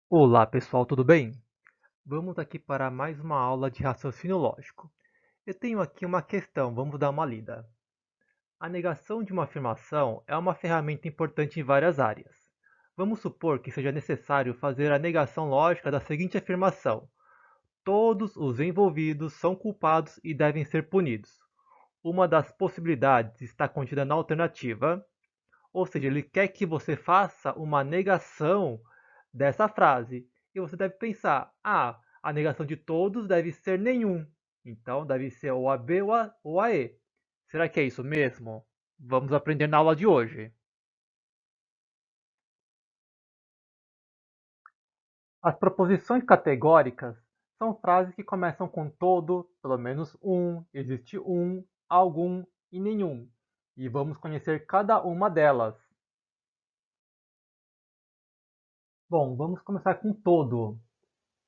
Olá pessoal, tudo bem? Vamos aqui para mais uma aula de raciocínio lógico. Eu tenho aqui uma questão, vamos dar uma lida. A negação de uma afirmação é uma ferramenta importante em várias áreas. Vamos supor que seja necessário fazer a negação lógica da seguinte afirmação: todos os envolvidos são culpados e devem ser punidos. Uma das possibilidades está contida na alternativa, ou seja, ele quer que você faça uma negação dessa frase. E você deve pensar: a negação de todos deve ser nenhum. Então deve ser ou a B ou a E. Será que é isso mesmo? Vamos aprender na aula de hoje. As proposições categóricas são frases que começam com todo, pelo menos um, existe um, algum e nenhum. E vamos conhecer cada uma delas. Bom, vamos começar com todo.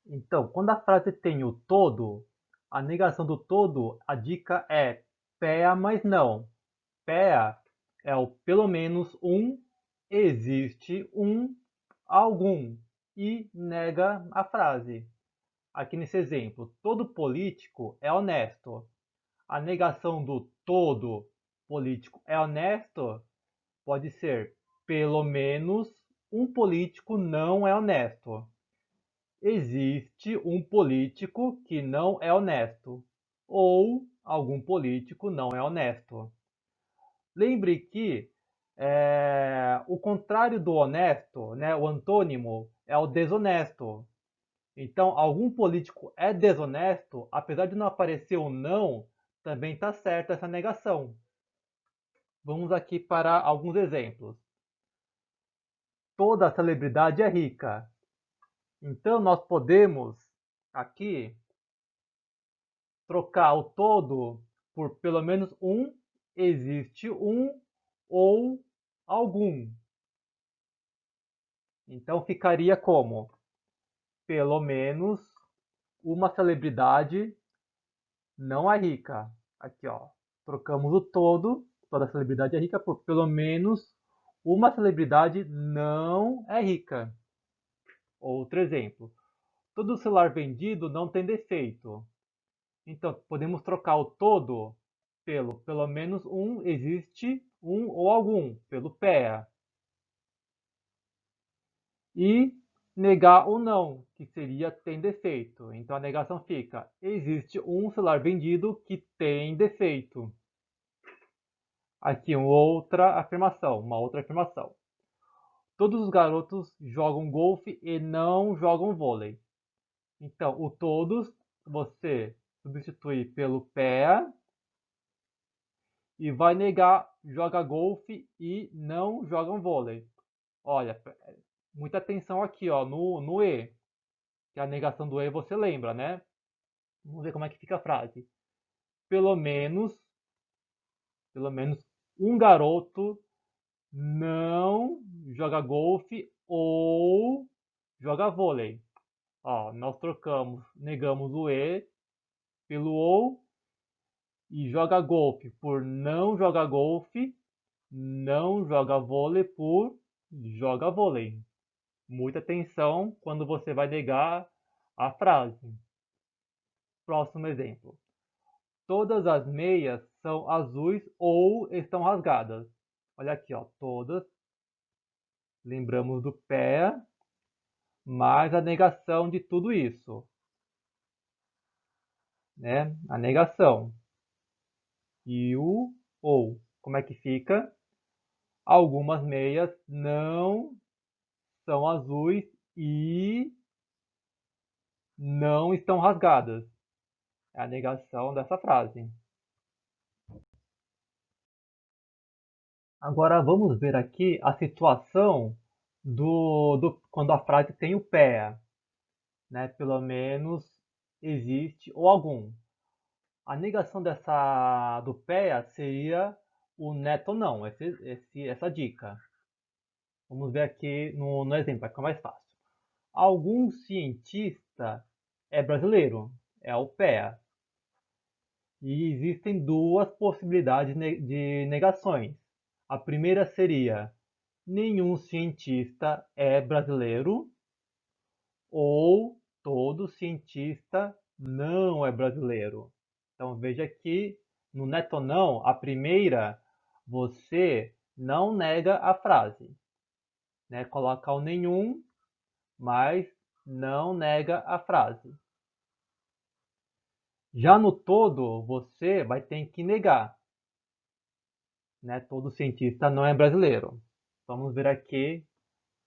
Então, quando a frase tem o todo, a negação do todo, a dica é pea, mas não. Pea é o pelo menos um, existe um, algum e nega a frase. Aqui nesse exemplo, todo político é honesto. A negação do todo político é honesto pode ser pelo menos um político não é honesto. Existe um político que não é honesto, ou algum político não é honesto. Lembre que o contrário do honesto, né, o antônimo, é o desonesto. Então, algum político é desonesto, apesar de não aparecer o não, também está certa essa negação. Vamos aqui para alguns exemplos. Toda celebridade é rica. Então, nós podemos aqui trocar o todo por pelo menos um, existe um ou algum. Então ficaria como pelo menos uma celebridade não é rica. Aqui, ó, trocamos o todo, toda celebridade é rica, por pelo menos uma celebridade não é rica. Outro exemplo. Todo celular vendido não tem defeito. Então, podemos trocar o todo pelo menos um, existe um ou algum, pelo PEA. E negar o não, que seria tem defeito. Então a negação fica: existe um celular vendido que tem defeito. Aqui uma outra afirmação. Todos os garotos jogam golfe e não jogam vôlei. Então, o todos você substitui pelo PEA e vai negar joga golfe e não jogam vôlei. Olha, muita atenção aqui, ó, no E, que a negação do E você lembra, né? Vamos ver como é que fica a frase. Pelo menos, pelo menos um garoto não joga golfe ou joga vôlei. Ó, nós trocamos, negamos o E pelo ou e joga golfe por não joga golfe, não joga vôlei por joga vôlei. Muita atenção quando você vai negar a frase. Próximo exemplo. Todas as meias são azuis ou estão rasgadas. Olha aqui, ó, todas. Lembramos do pé, mais a negação de tudo isso, né? A negação. E o ou. Como é que fica? Algumas meias não são azuis e não estão rasgadas. É a negação dessa frase. Agora vamos ver aqui a situação do quando a frase tem o pé, né? Pelo menos existe ou algum. A negação dessa do pé seria o neto não, essa dica. Vamos ver aqui no exemplo, vai ficar mais fácil. Algum cientista é brasileiro, é o pé. E existem duas possibilidades de negações. A primeira seria: nenhum cientista é brasileiro. ou todo cientista não é brasileiro. Então veja que no neto não, a primeira, você não nega a frase, né? Coloca o nenhum, mas não nega a frase. Já no todo, você vai ter que negar, né? Todo cientista não é brasileiro. Vamos ver aqui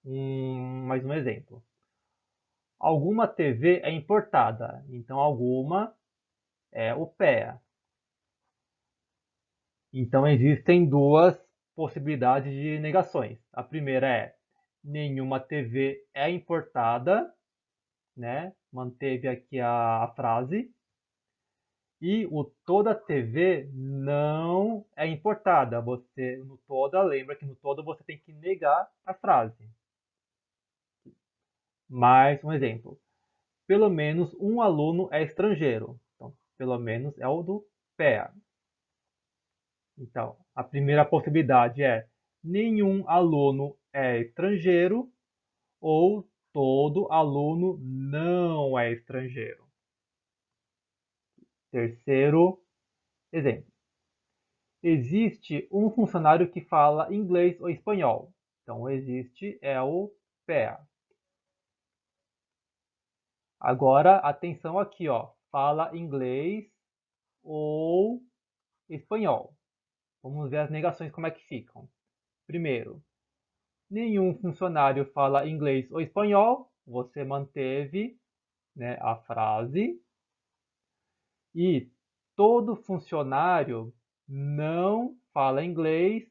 mais um exemplo. Alguma TV é importada, então alguma é o PEA. Então existem duas possibilidades de negações. A primeira é nenhuma TV é importada, né? Manteve aqui a frase. E o toda TV não é importada. Você no toda, lembra que no toda você tem que negar a frase. Mais um exemplo. Pelo menos um aluno é estrangeiro. Então, pelo menos é o do PEA. Então, a primeira possibilidade é nenhum aluno é estrangeiro ou todo aluno não é estrangeiro. Terceiro exemplo. Existe um funcionário que fala inglês ou espanhol. Então, existe é o PEA. Agora, atenção aqui, ó. Fala inglês ou espanhol. Vamos ver as negações como é que ficam. Primeiro, nenhum funcionário fala inglês ou espanhol. Você manteve, né, a frase. E todo funcionário não fala inglês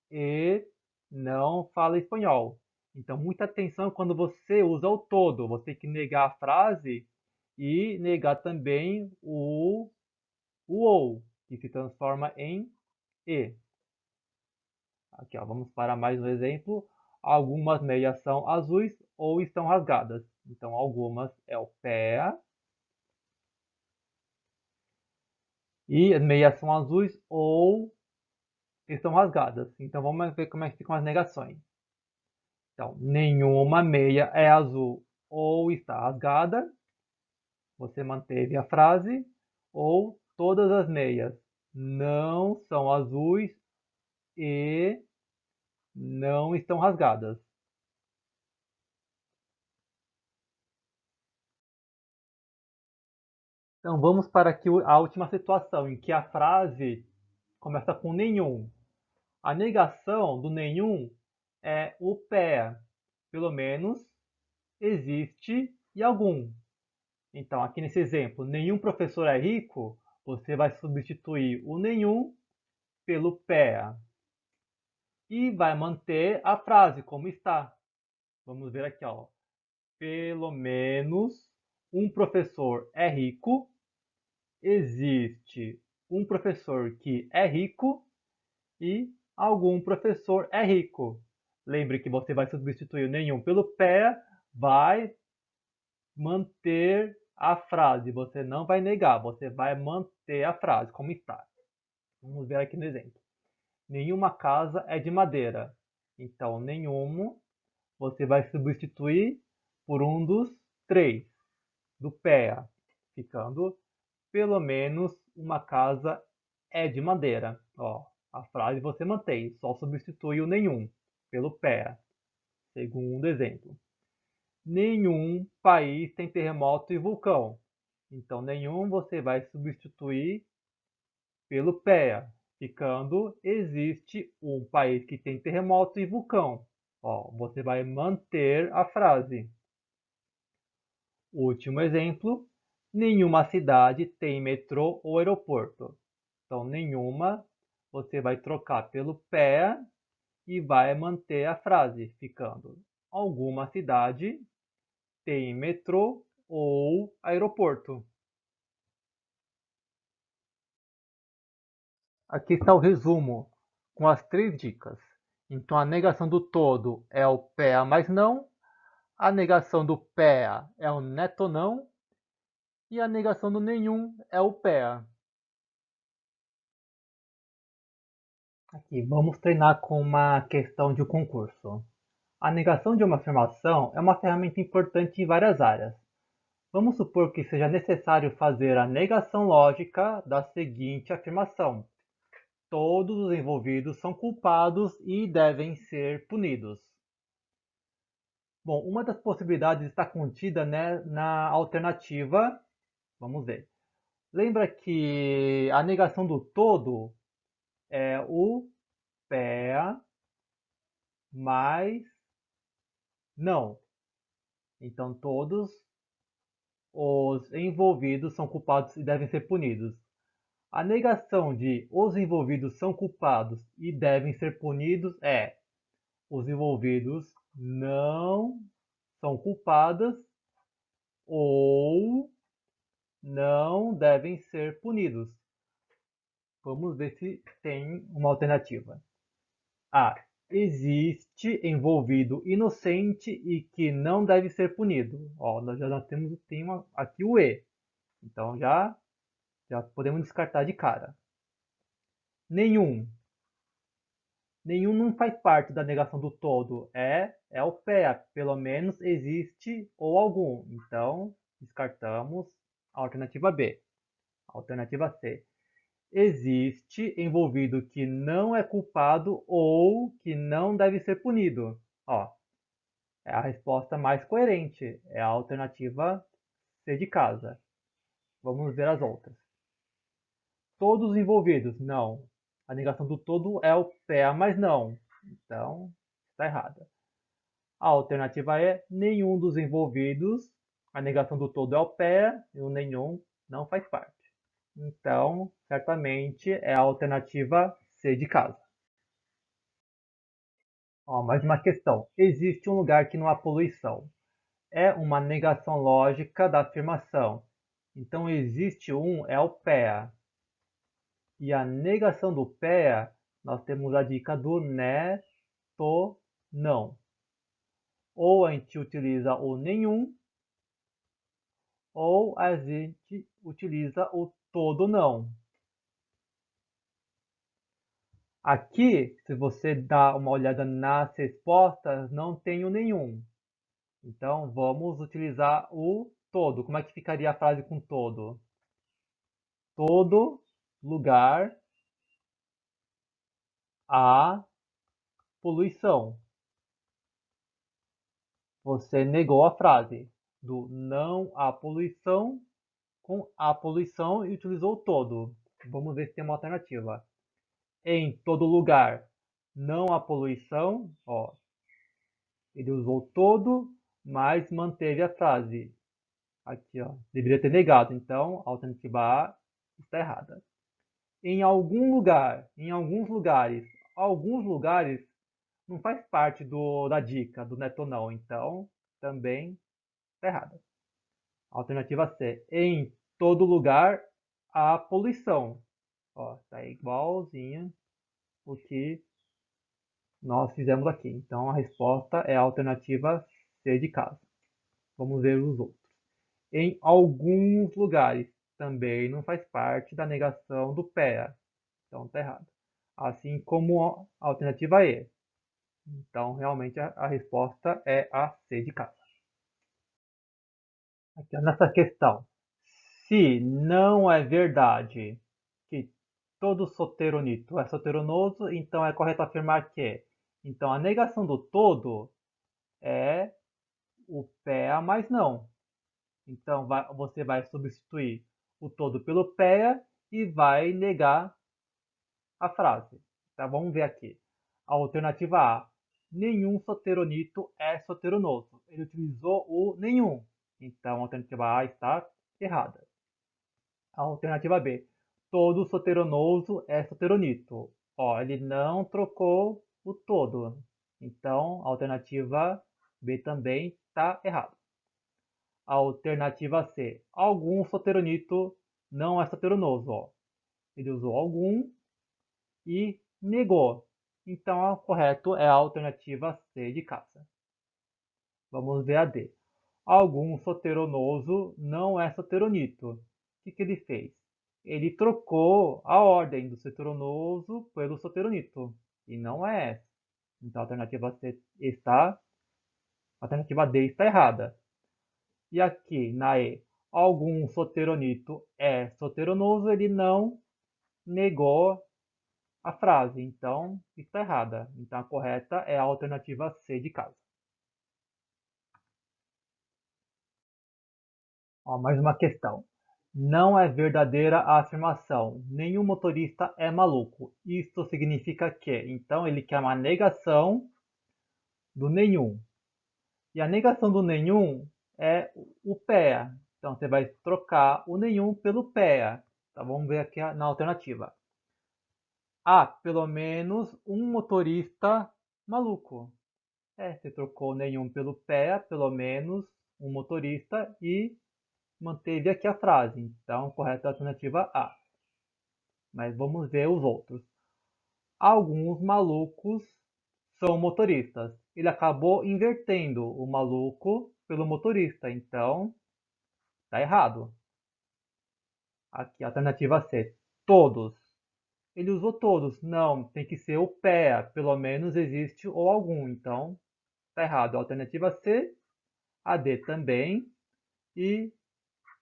e não fala espanhol. Então, muita atenção quando você usa o todo. Você tem que negar a frase e negar também o ou, que se transforma em e. Aqui, ó, vamos para mais um exemplo. Algumas meias são azuis ou estão rasgadas. Então, algumas é o pé. E as meias são azuis ou estão rasgadas. Então, vamos ver como é que ficam as negações. Então, nenhuma meia é azul ou está rasgada. Você manteve a frase. Ou todas as meias não são azuis e não estão rasgadas. Então vamos para aqui a última situação em que a frase começa com nenhum. A negação do nenhum é o pé, pelo menos existe e algum. Então aqui nesse exemplo, nenhum professor é rico, você vai substituir o nenhum pelo pé e vai manter a frase como está. Vamos ver aqui, ó. Pelo menos um professor é rico. Existe um professor que é rico e algum professor é rico. Lembre que você vai substituir o nenhum pelo pé, vai manter a frase. Você não vai negar, você vai manter a frase como está. Vamos ver aqui no exemplo. Nenhuma casa é de madeira. Então, nenhum você vai substituir por um dos três do pé, ficando pelo menos uma casa é de madeira. Ó, a frase você mantém, só substitui o nenhum pelo pé. Segundo exemplo. Nenhum país tem terremoto e vulcão. Então, nenhum você vai substituir pelo pé, ficando existe um país que tem terremoto e vulcão. Ó, você vai manter a frase. Último exemplo, nenhuma cidade tem metrô ou aeroporto. Então, nenhuma, você vai trocar pelo pé e vai manter a frase, ficando alguma cidade tem metrô ou aeroporto. Aqui está o resumo com as três dicas. Então, a negação do todo é o pé mais não, a negação do pé é o neto não e a negação do nenhum é o pé. Aqui, vamos treinar com uma questão de um concurso. A negação de uma afirmação é uma ferramenta importante em várias áreas. Vamos supor que seja necessário fazer a negação lógica da seguinte afirmação: todos os envolvidos são culpados e devem ser punidos. Bom, uma das possibilidades está contida, né, na alternativa. Vamos ver. Lembra que a negação do todo é o pé mais não. Então, todos os envolvidos são culpados e devem ser punidos. A negação de os envolvidos são culpados e devem ser punidos é os envolvidos não são culpados ou não devem ser punidos. Vamos ver se tem uma alternativa. A. Existe envolvido inocente e que não deve ser punido. Ó, nós já temos aqui o E. Então já podemos descartar de cara. Nenhum. Nenhum não faz parte da negação do todo. É o pé. Pelo menos existe ou algum. Então descartamos a alternativa B. Alternativa C. Existe envolvido que não é culpado ou que não deve ser punido. Ó, é a resposta mais coerente. É a alternativa C de casa. Vamos ver as outras. Todos os envolvidos? Não. A negação do todo é o pé, mas não. Então, está errada. A alternativa é nenhum dos envolvidos. A negação do todo é o pé e o nenhum não faz parte. Então, certamente é a alternativa C de casa. Ó, mais uma questão. Existe um lugar que não há poluição. É uma negação lógica da afirmação. Então, existe um é o pé. E a negação do pé, nós temos a dica do né, to, não. Ou a gente utiliza o nenhum, ou a gente utiliza o todo não. Aqui, se você dá uma olhada nas respostas, não tem o nenhum. Então, vamos utilizar o todo. Como é que ficaria a frase com todo? Todo lugar há poluição. Você negou a frase do não há poluição com a poluição e utilizou todo. Vamos ver se tem uma alternativa. Em todo lugar não há poluição. Ó, ele usou todo, mas manteve a frase. Aqui, ó, deveria ter negado. Então, a alternativa A está errada. Em algum lugar, em alguns lugares não faz parte da dica, do neto não. Então, também está errada. Alternativa C. Em todo lugar há poluição. Ó, tá igualzinho o que nós fizemos aqui. Então a resposta é a alternativa C de casa. Vamos ver os outros. Em alguns lugares também não faz parte da negação do pé. Então tá errado. Assim como a alternativa E. Então realmente a resposta é a C de casa. Aqui, nessa questão. Se não é verdade que todo soteronito é soteronoso, então é correto afirmar que. Então a negação do todo é o pé mais não. Então você vai substituir o todo pelo pé e vai negar a frase. Tá? Vamos ver aqui. A alternativa A. Nenhum soteronito é soteronoso. Ele utilizou o nenhum. Então a alternativa A está errada. A alternativa B. Todo soteronoso é soteronito. Ó, ele não trocou o todo. Então, a alternativa B também está errada. A alternativa C. Algum soteronito não é soteronoso. Ó. Ele usou algum e negou. Então, o correto é a alternativa C de casa. Vamos ver a D. Algum soteronoso não é soteronito. O que ele fez? Ele trocou a ordem do soteronoso pelo soteronito. E não é essa. Então a alternativa C está A alternativa D está errada. E aqui na E, algum soteronito é soteronoso, ele não negou a frase, então está errada. Então a correta é a alternativa C de casa. Ó, mais uma questão. Não é verdadeira a afirmação. Nenhum motorista é maluco. Isto significa que. Então ele quer uma negação do nenhum. E a negação do nenhum é o pé. Então você vai trocar o nenhum pelo pé. Tá, vamos ver aqui na alternativa. Há pelo menos um motorista maluco. Você trocou o nenhum pelo pé, pelo menos um motorista, e manteve aqui a frase. Então, correta a alternativa A. Mas vamos ver os outros. Alguns malucos são motoristas. Ele acabou invertendo o maluco pelo motorista. Então, está errado. Aqui, alternativa C. Todos. Ele usou todos. Não, tem que ser o pé. Pelo menos existe ou algum. Então, está errado. Alternativa C. A D também. E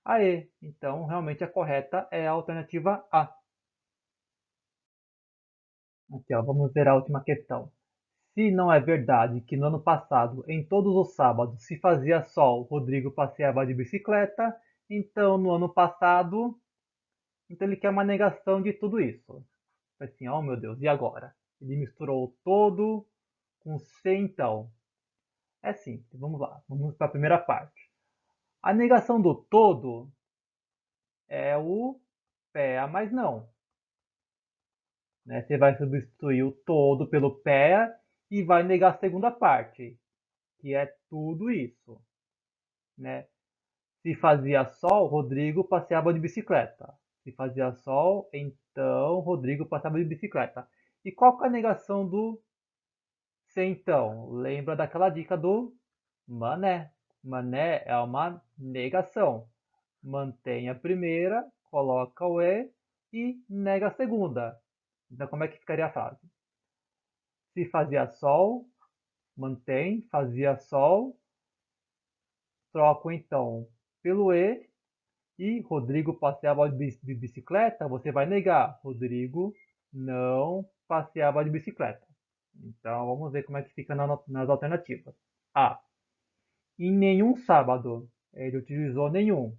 a E. Então, realmente a correta é a alternativa A. Aqui, ó, vamos ver a última questão. Se não é verdade que no ano passado, em todos os sábados, se fazia sol, Rodrigo passeava de bicicleta, então no ano passado, então ele quer uma negação de tudo isso. Assim, oh meu Deus, e agora? Ele misturou todo com se então. É simples, vamos lá, vamos para a primeira parte. A negação do todo é o pé, mas não. Né? Você vai substituir o todo pelo pé e vai negar a segunda parte, que é tudo isso. Né? Se fazia sol, Rodrigo passeava de bicicleta. Se fazia sol, então Rodrigo passeava de bicicleta. E qual que é a negação do se então? Lembra daquela dica do mané. Mané é uma negação. Mantém a primeira, coloca o e nega a segunda. Então como é que ficaria a frase? Se fazia sol, mantém, fazia sol, troco então pelo e Rodrigo passeava de bicicleta, você vai negar. Rodrigo não passeava de bicicleta. Então vamos ver como é que fica nas alternativas. A. Em nenhum sábado. Ele utilizou nenhum.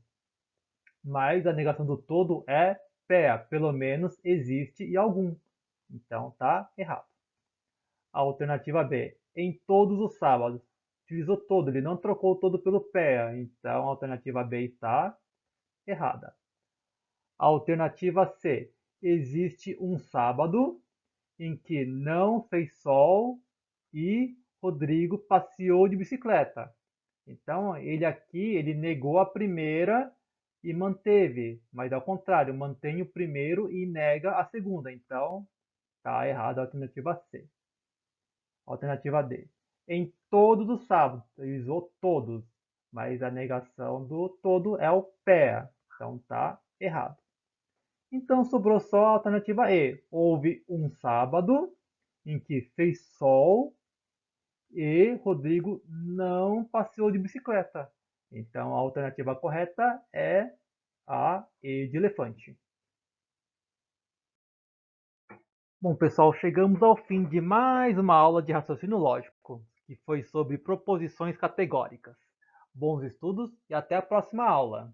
Mas a negação do todo é pé. Pelo menos existe e algum. Então tá errado. A alternativa B. Em todos os sábados. Utilizou todo, ele não trocou todo pelo pé. Então a alternativa B está errada. A alternativa C. Existe um sábado em que não fez sol e Rodrigo passeou de bicicleta. Então, ele aqui, ele negou a primeira e manteve, mas ao contrário, mantém o primeiro e nega a segunda. Então, está errada a alternativa C. Alternativa D. Em todos os sábados, ele usou todos, mas a negação do todo é o pé. Então, está errado. Então sobrou só a alternativa E. Houve um sábado em que fez sol e Rodrigo não passeou de bicicleta. Então a alternativa correta é a E de elefante. Bom, pessoal, chegamos ao fim de mais uma aula de raciocínio lógico, que foi sobre proposições categóricas. Bons estudos e até a próxima aula!